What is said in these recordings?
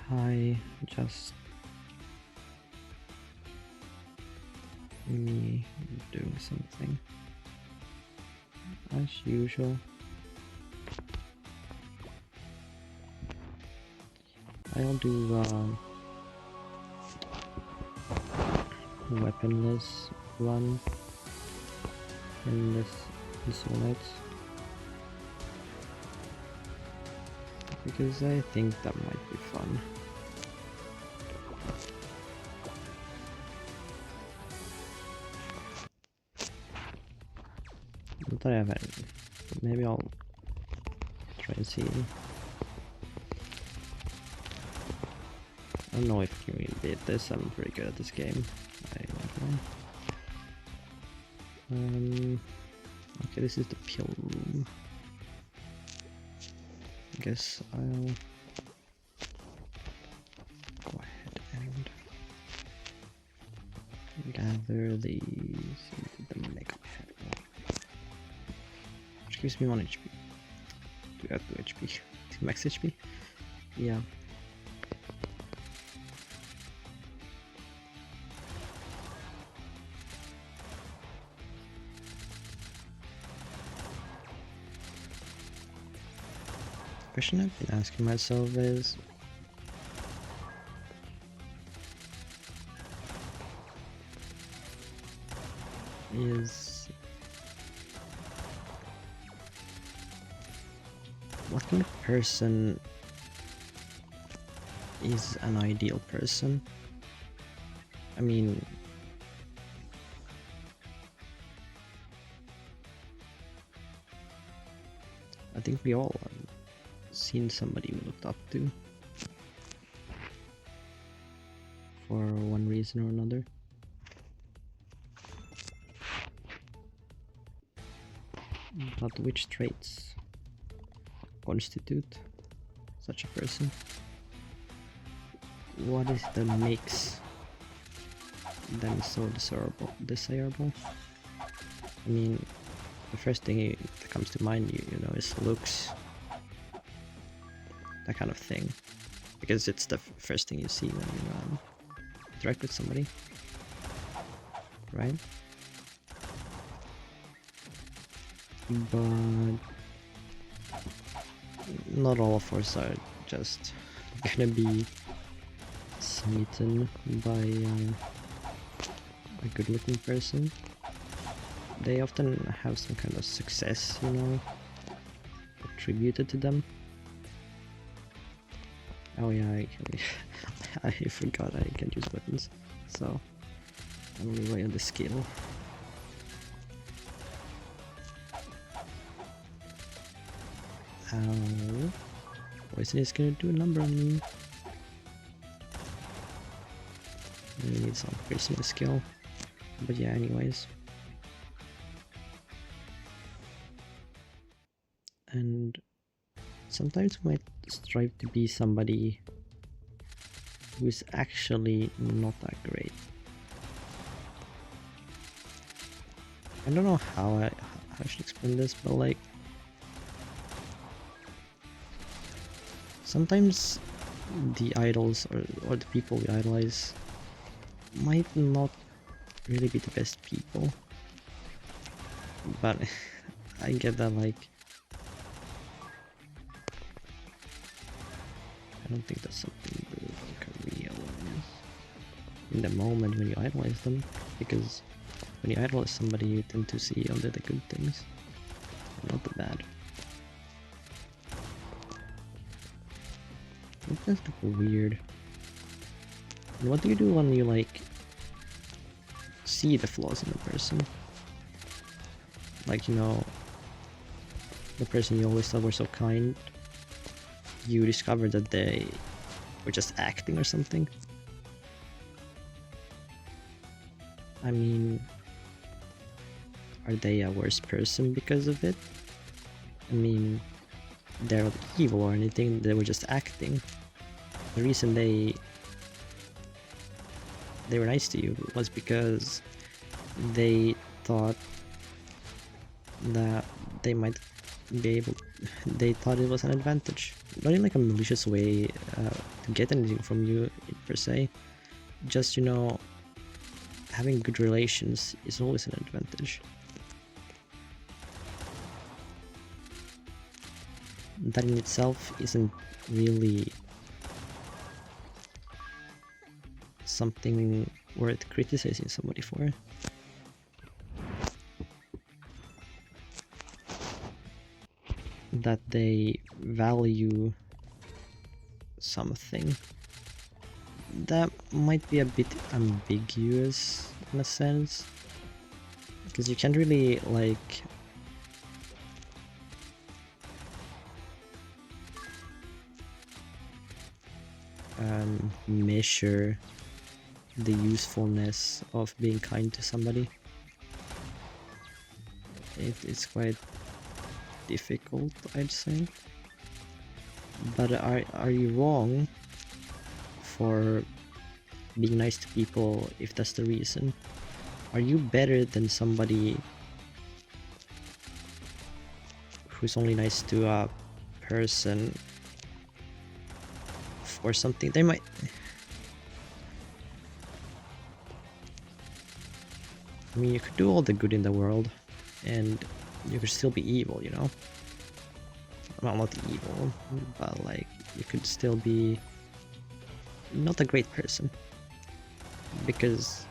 Hi, just me doing something as usual. I'll do weaponless run in this soulknight because I think that might be fun. Not that I have any. Maybe I'll try and see. I don't know if I can really beat this. I'm pretty good at this game. I don't know. Okay, this is the pill room. I guess I'll go ahead and gather these into the mega pet, which gives me 1 HP. Do I have 2 HP? Max HP? Yeah. The question I've been asking myself is, what kind of person is an ideal person? I mean, I think we all have seen somebody we looked up to for one reason or another. But which traits constitute such a person? What is the makes them so desirable? I mean, the first thing that comes to mind, you know, is looks. That kind of thing, because it's the first thing you see when you interact with somebody, right? But not all of us are just gonna be smitten by a good-looking person. They often have some kind of success, you know, attributed to them. Oh yeah, I forgot I can use weapons, so I'm rely on the skill. Ow. Poison is gonna do a number on me. I need some piercing skill. But yeah, anyways. And sometimes we might strive to be somebody who is actually not that great. I don't know how I should explain this, but like, sometimes the idols or the people we idolize might not really be the best people, but I get that, like, I don't think that's something you can realize in the moment when you idolize them, because when you idolize somebody you tend to see only the good things, not the bad. That's weird. And what do you do when you like see the flaws in a person? Like, you know, the person you always thought were so kind, you discover that they were just acting or something. I mean, are they a worse person because of it? I mean, they're not evil or anything, they were just acting. The reason they were nice to you was because they thought that they might be able. They thought it was an advantage, not in like a malicious way to get anything from you per se. Just, you know, having good relations is always an advantage. That in itself isn't really something worth criticizing somebody for. That they value something. That might be a bit ambiguous in a sense, because you can't really like measure the usefulness of being kind to somebody. It's quite difficult, I'd say. But are you wrong for being nice to people if that's the reason? Are you better than somebody who's only nice to a person for something? They might... I mean, you could do all the good in the world and you could still be evil, you know? Well, not evil, but like, you could still be not a great person. Because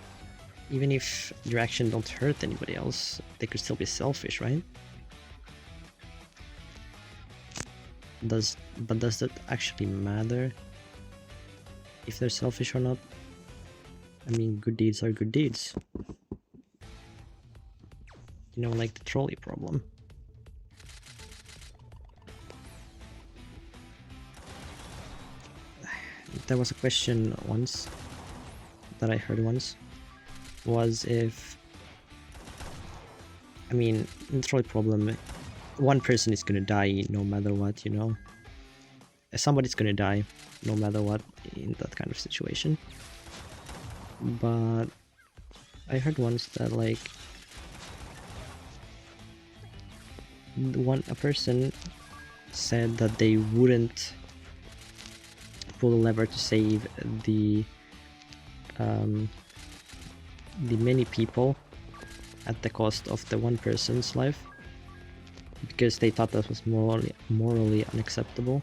even if your action don't hurt anybody else, they could still be selfish, right? Does that actually matter? If they're selfish or not? I mean, good deeds are good deeds. You know, like the trolley problem. There was a question once that I heard once, was if, I mean, in the trolley problem, one person is gonna die no matter what, you know? Somebody's gonna die no matter what in that kind of situation. But I heard once that like a person said that they wouldn't pull a lever to save the many people at the cost of the one person's life, because they thought that was morally unacceptable.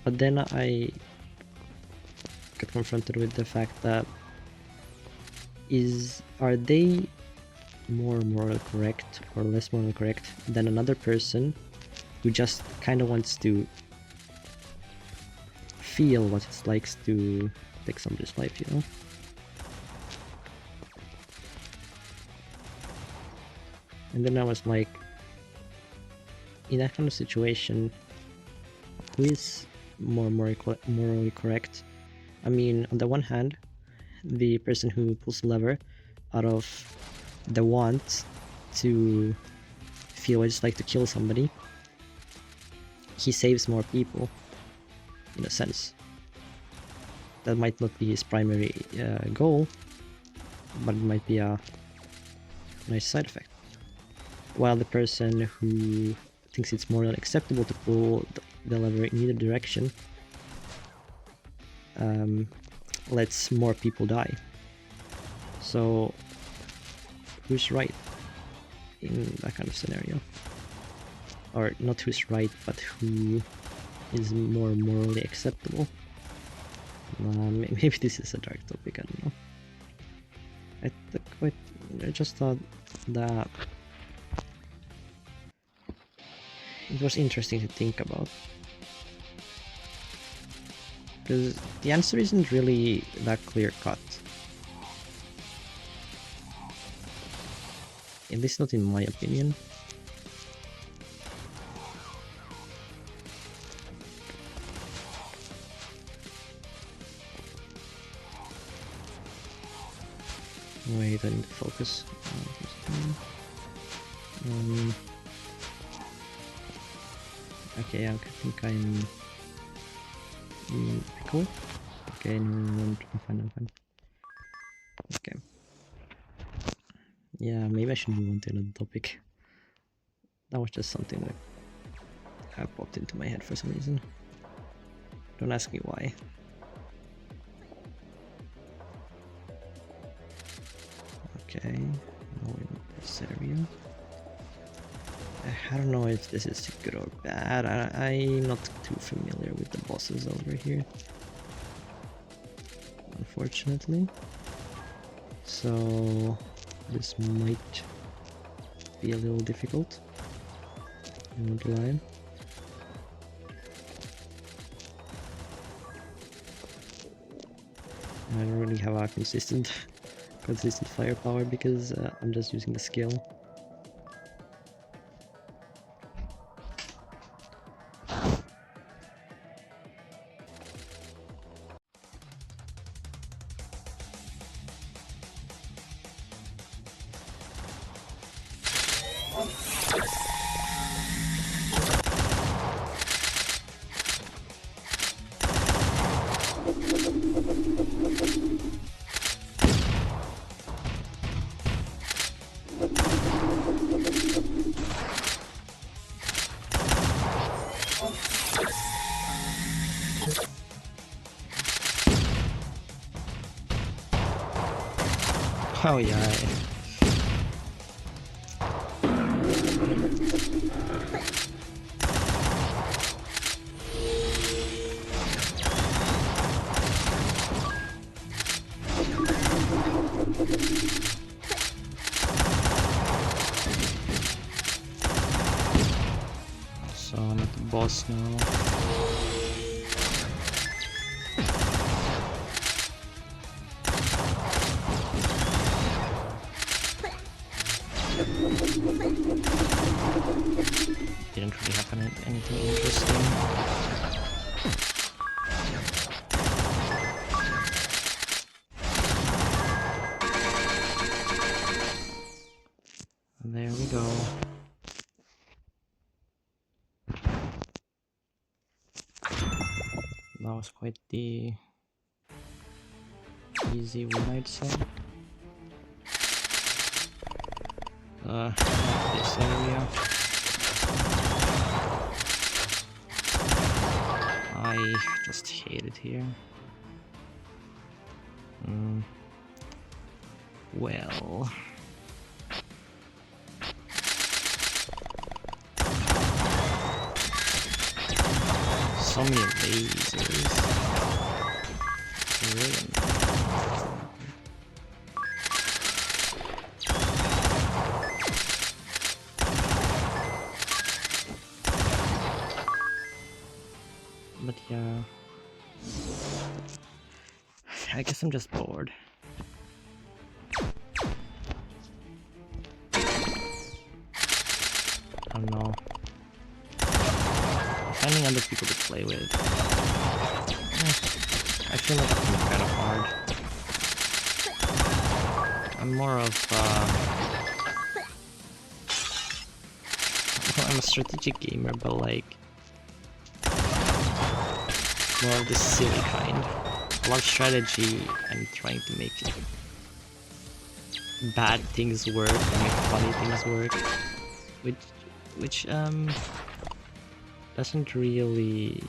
But then I got confronted with the fact that are they more morally correct or less morally correct than another person who just kind of wants to feel what it's like to take somebody's life, you know? And then I was like, in that kind of situation, who is more morally correct? I mean, on the one hand, the person who pulls the lever out of the want to feel what it's like to kill somebody, he saves more people, in a sense. That might not be his primary goal, but it might be a nice side effect. While the person who thinks it's more acceptable to pull the lever in either direction lets more people die. So who's right in that kind of scenario? Or not who's right, but who is more morally acceptable? Maybe this is a dark topic, I don't know. I just thought that it was interesting to think about. Because the answer isn't really that clear-cut. At least not in my opinion. Wait, I need to focus. Okay, I think I'm cool. Okay, no, I'm fine. Okay. Yeah, maybe I should move on to another topic. That was just something that popped into my head for some reason. Don't ask me why. Okay, now in this area. I don't know if this is good or bad. I'm not too familiar with the bosses over here, unfortunately. So this might be a little difficult. I won't lie. I don't really have a consistent firepower because I'm just using the skill. Oh yeah. So I'm at the boss now. Didn't really happen anything interesting. There we go. That was quite the easy one, I'd say. This area. I just hate it here. Well... so many lasers. Really? But yeah, I guess I'm just bored. I don't know. Finding other people to play with. I feel like it's kind of hard. I'm more of well, I'm a strategic gamer, but like more of the silly kind. I love strategy and trying to make bad things work or make funny things work, which doesn't really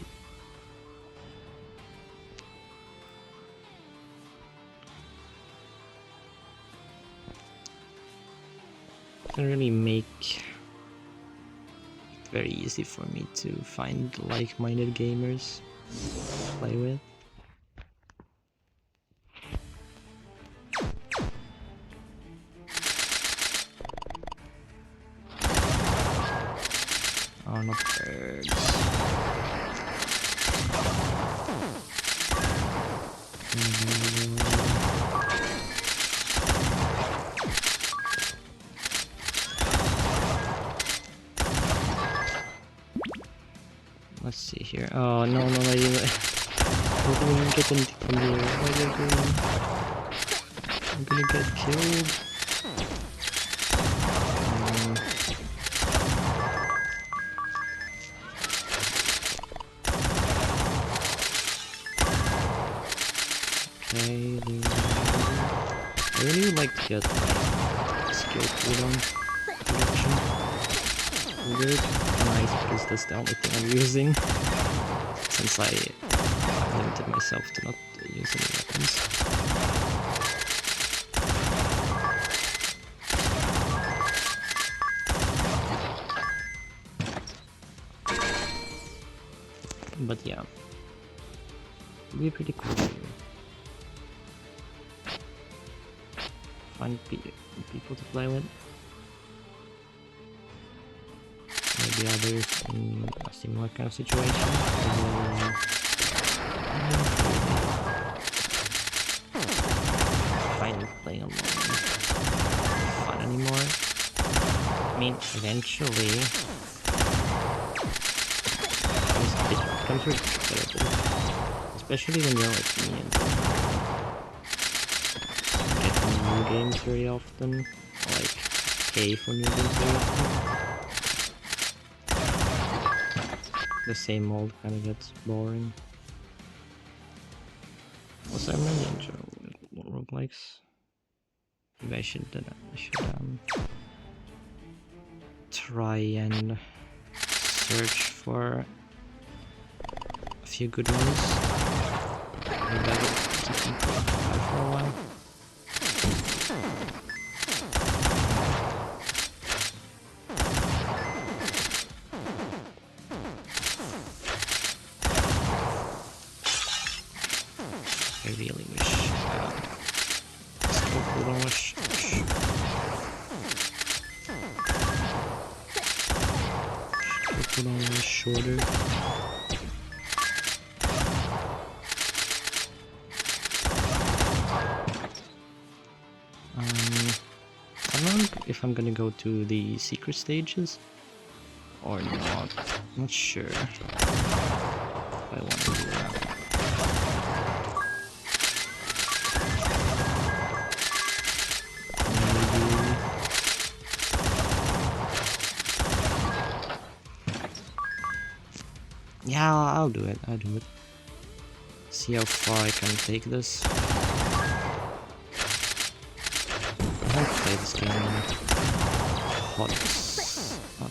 make it very easy for me to find like-minded gamers to play with. Oh, not birds. Let's see here. Oh no, I didn't get anything from here. What are you doing? I'm gonna get killed. Okay, I really would like to get like skill cooldown reduction. weird and nice because that's the only thing I'm using since I limited myself to not use any weapons. But yeah, it'd be pretty cool to find people to play with. Maybe others in a similar kind of situation. Find playing alone fun anymore. I mean, eventually it becomes repetitive, especially when you're like me and get new games very often, or like pay for new games very often. The same old kind of gets boring. Also, I'm really enjoying roguelikes. Maybe I should try and search for a few good ones. Maybe I will keep them for a while. I really wish skill cooldown was shorter. I don't know if I'm gonna go to the secret stages or not. I'm not sure if I want to do that. Yeah, I'll do it. See how far I can take this. I haven't played this game in a hot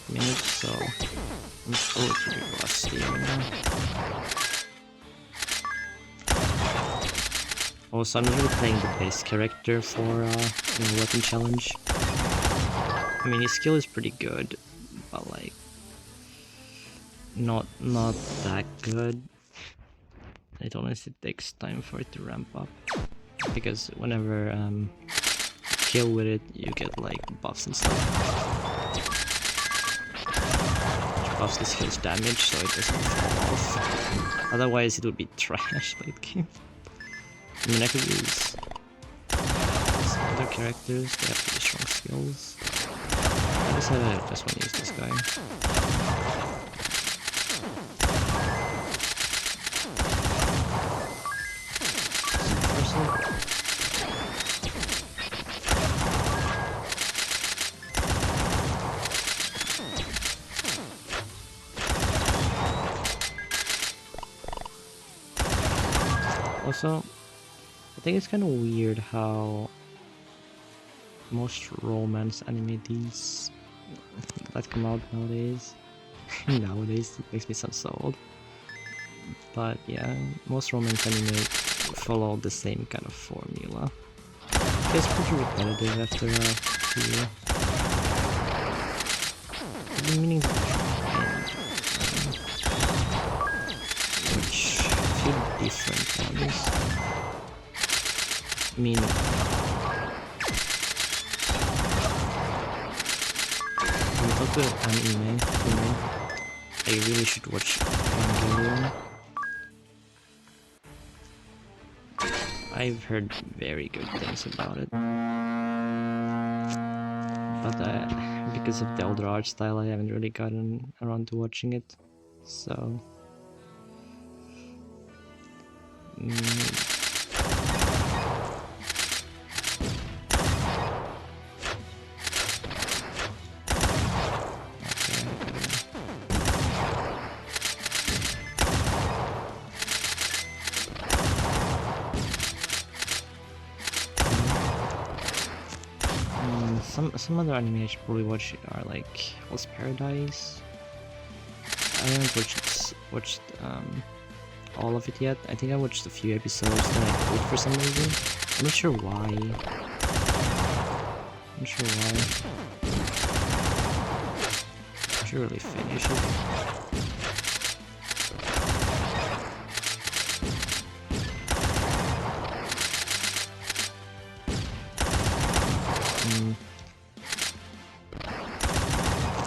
minute, so I'm a little bit rusty right now. Also, I'm not really playing the base character for Wepon Challange. I mean, his skill is pretty good, but like not that good. It honestly takes time for it to ramp up, because whenever kill with it, you get like buffs and stuff. Which buffs the skill's damage, so it doesn't fall off. Otherwise, it would be trash late game. I mean, I could use some other characters. They have pretty strong skills. I decided I just want to use this guy. Also, I think it's kind of weird how most romance animes that come out nowadays, it makes me sound so old. But yeah, most romance anime follow the same kind of formula. It's pretty repetitive after a few. I've been meaning to watch a few different ones. I mean, when we talk about anime, I really should watch Evangelion. I've heard very good things about it, but because of the older art style, I haven't really gotten around to watching it. So some other anime I should probably watch are like Lost Paradise. I haven't watched all of it yet. I think I watched a few episodes, then I quit for some reason. I'm not sure why. I should really finish it.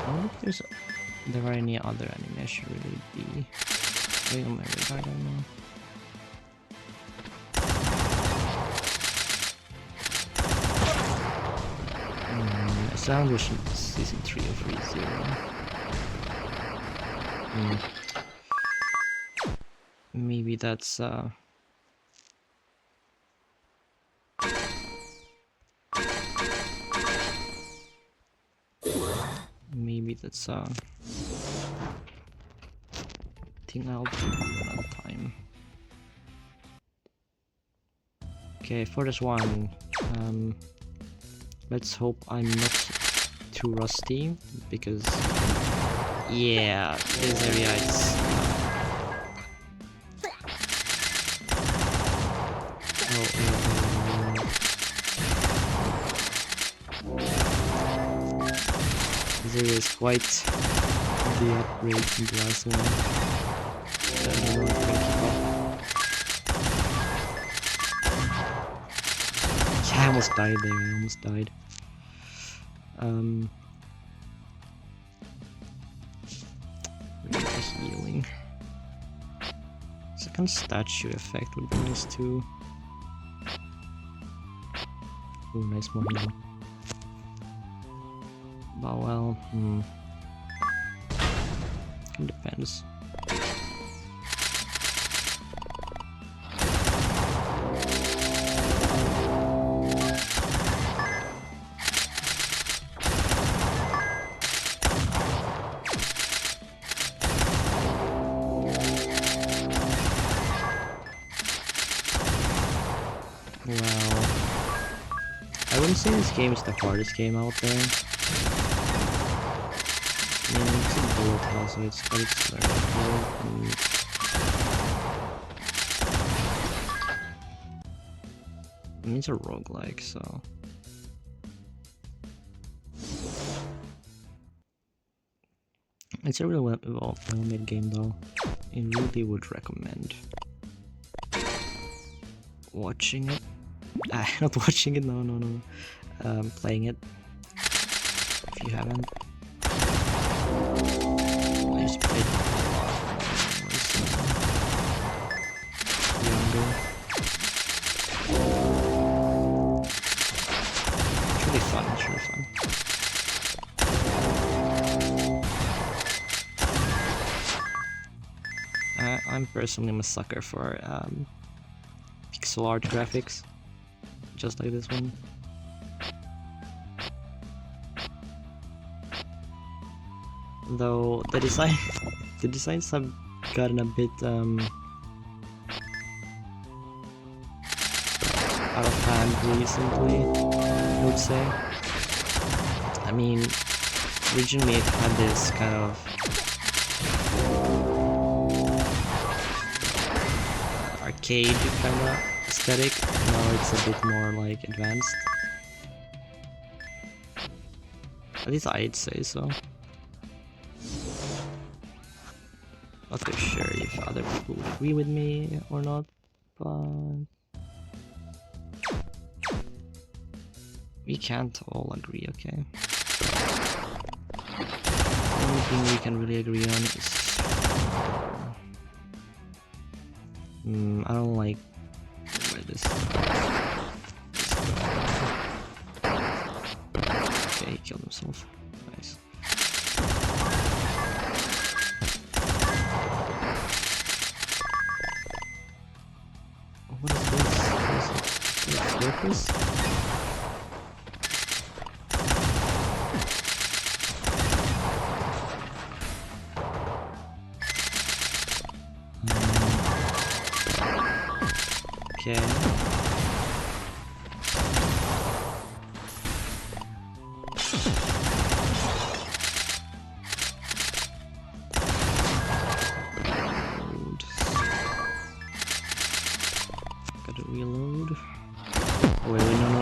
I wonder if there are any other anime I should really be going on my radar. I don't know. Sound was season 3 of ReZero. Maybe that's thing I'll do another time. Okay, for this one, let's hope I'm not too rusty, because yeah, this area is this area is quite the upgrade from the last one. I don't know if I can keep up. Yeah, I almost died there, really healing. Second statue effect would be nice too. Ooh, nice more healing. But well, it depends. Well, I wouldn't say this game is the hardest game out there. I mean, it's a bullet hell, so it's quite learnable. I mean, it's a roguelike, so... It's a really well-made game, though. I really would recommend watching it. Not watching it, no. Playing it. If you haven't. I used to play it a lot when I was younger. It's really fun, I'm personally a sucker for pixel art graphics, just like this one. Though the designs have gotten a bit out of hand recently, I would say. I mean, originally it had this kind of arcade kind of aesthetic. Now it's a bit more like advanced. At least I'd say so. Not too sure if other people would agree with me or not, but we can't all agree, okay? The only thing we can really agree on is I don't like where this okay, he killed himself. Nice. What is this? What is purpose? Okay. Gotta reload. Wait, no, no.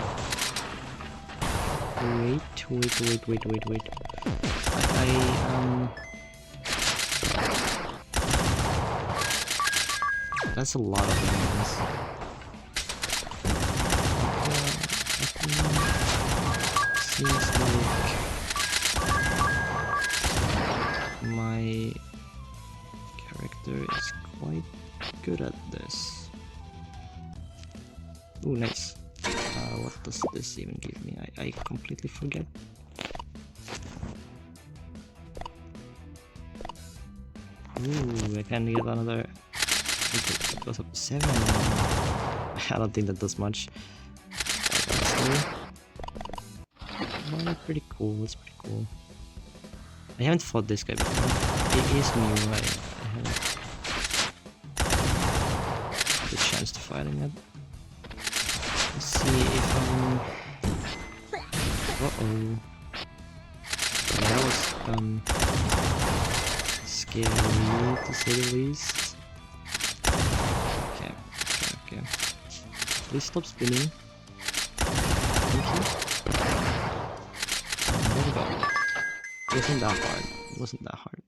Wait. That's a lot of enemies. Seems like my character is quite good at this. Ooh, nice. What does this even give me? I completely forget. Ooh, I can get another. It goes up to 7. I don't think that does much. Well, pretty cool. It's pretty cool. I haven't fought this guy before. It is new. I haven't had the chance to fight him yet. Let's see if I'm. Uh-oh. That was scary to say the least. Okay. Please stop spinning. Thank you. There we go. It wasn't that hard. It wasn't that hard.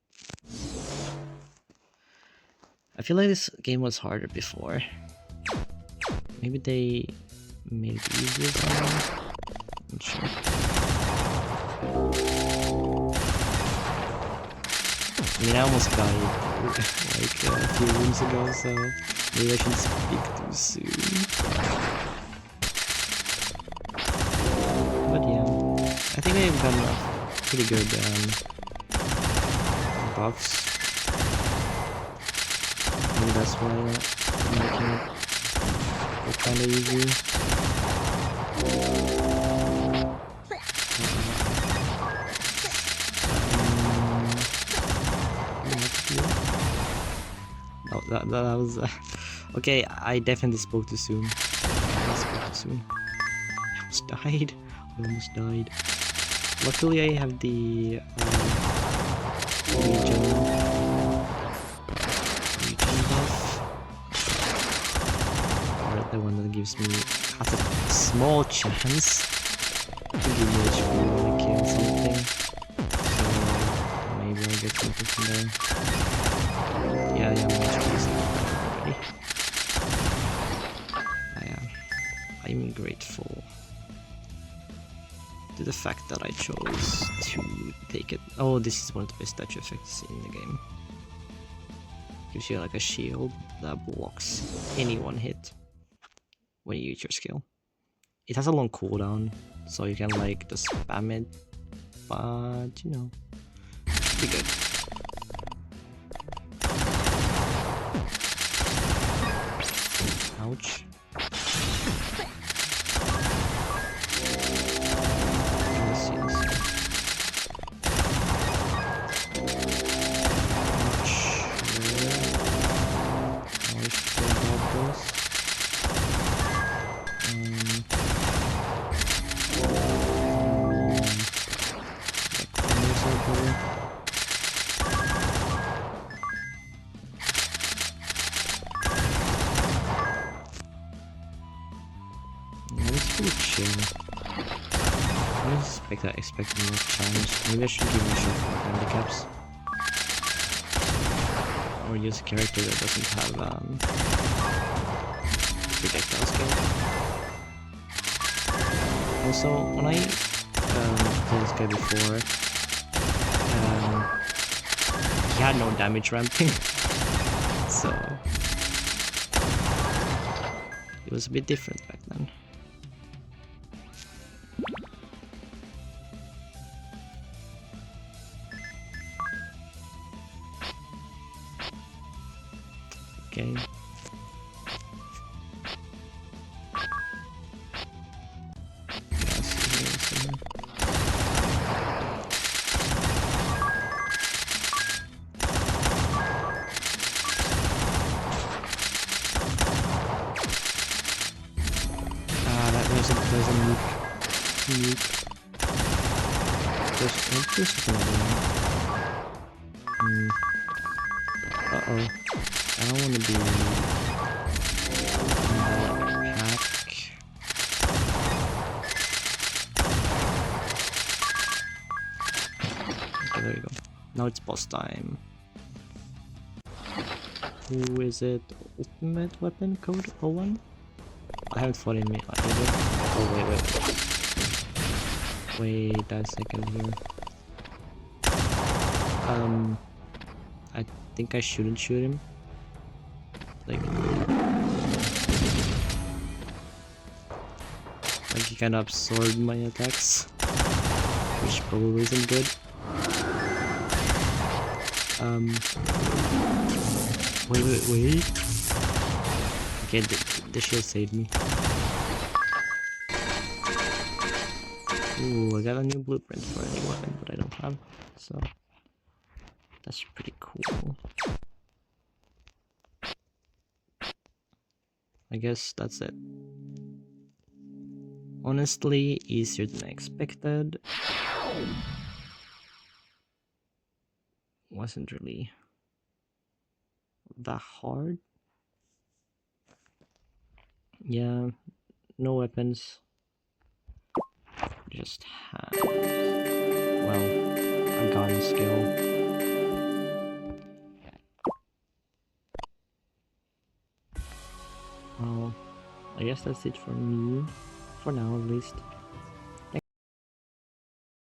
I feel like this game was harder before. Maybe they made it easier somehow. I'm not sure. I mean, I almost died like a few rooms ago, so maybe I shouldn't speak too soon. But yeah, I think I've gotten a pretty good buffs. Maybe that's why I'm making it look kinda easy. That was okay. I definitely spoke too soon. I almost died. Luckily, I have the regen buff, or the one that gives me has a small chance to give me HP when I kill something. So maybe I'll get something from there. Yeah, my HP is already. I'm grateful to the fact that I chose to take it. Oh, this is one of the best statue effects in the game. Gives you like a shield that blocks any one hit when you use your skill. It has a long cooldown, so you can like just spam it, but you know, pretty good. Ouch. I expect more challenge. Maybe I should give myself more handicaps. Or use a character that doesn't have projectile skill. Also, when I played this guy before, he had no damage ramping. So it was a bit different back then. Okay. There's a nuke. There's something. Uh-oh. I don't want to be in that Now it's boss time. Who is it? Ultimate weapon code 01? I haven't fought him yet either. Oh wait. Wait a second here. I think I shouldn't shoot him. Like he kinda absorbed my attacks. Which probably isn't good. Wait. Okay, the shield saved me. Ooh, I got a new blueprint for a new weapon, but I don't have, so that's pretty cool. I guess that's it. Honestly, easier than I expected. Wasn't really that hard. Yeah, no weapons. Just have, well, a gun skill. Well, I guess that's it for me. For now, at least.